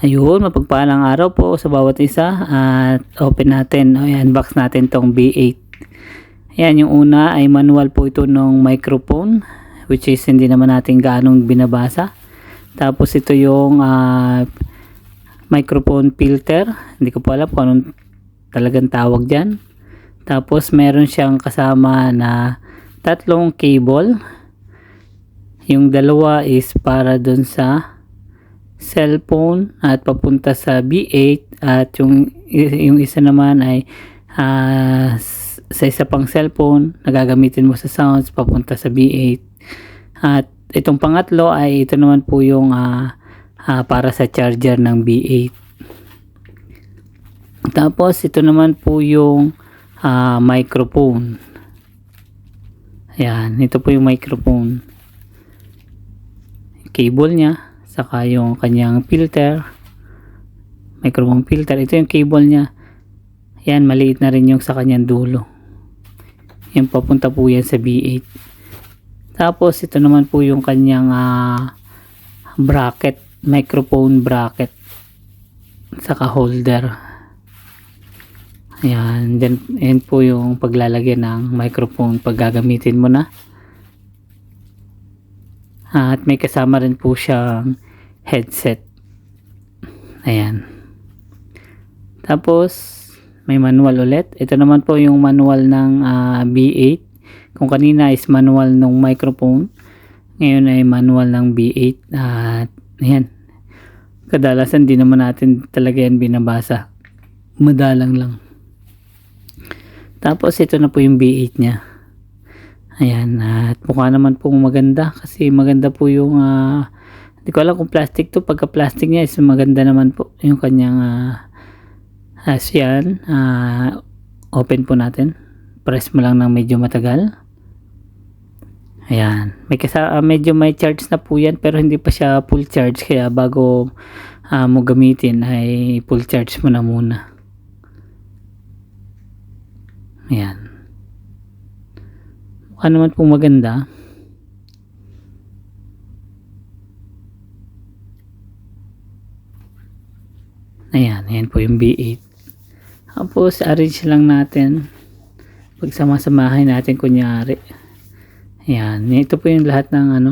Ayun, mapagpalang araw po sa bawat isa at open natin, unbox natin tong B8. Ayan, yung una ay manual po ito ng microphone, which is hindi naman natin gaanong binabasa. Tapos ito yung microphone filter, hindi ko po alam kung anong talagang tawag dyan. Tapos meron siyang kasama na tatlong cable. Yung dalawa is para dun sa cellphone at papunta sa B8, at yung isa naman ay sa isa pang cellphone na gagamitin mo sa sounds papunta sa B8. At itong pangatlo ay ito naman po yung para sa charger ng B8. Tapos ito naman po yung microphone. Ayan, ito po yung microphone, cable niya, saka yung kanyang filter, microphone filter. Ito yung cable niya. Yan, maliit na rin yung sa kanyang dulo. Yan, papunta po yan sa B8. Tapos ito naman po yung kanyang bracket, microphone bracket, saka holder. Ayan, then yan po yung paglalagyan ng microphone pag gagamitin mo na. At may kasama rin po siyang headset. Ayan. Tapos may manual ulit. Ito naman po yung manual ng B8. Kung kanina is manual ng microphone, ngayon ay manual ng B8. At ayan, kadalasan di naman natin talaga yan binabasa, madalang lang. Tapos ito na po yung B8 nya. Ayan, at mukha naman pong maganda kasi maganda po yung hindi ko alam kung plastic to. Pagka plastic niya is maganda naman po yung kanyang yan. Open po natin, press mo lang ng medyo matagal. Ayan, medyo may charge na po yan, pero hindi pa siya full charge, kaya bago mo gamitin ay full charge mo na muna. Ayan, mukha naman pong maganda. Ayan, ayan po yung B8. Tapos arrange lang natin, pagsama-samahin natin kunyari. Ayan, ito po yung lahat ng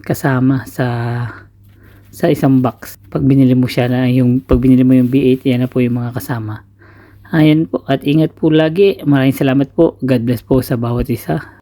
kasama sa isang box. Pag binili mo siya pag binili mo yung B8, yan na po yung mga kasama. Ayan po, at ingat po lagi. Maraming salamat po. God bless po sa bawat isa.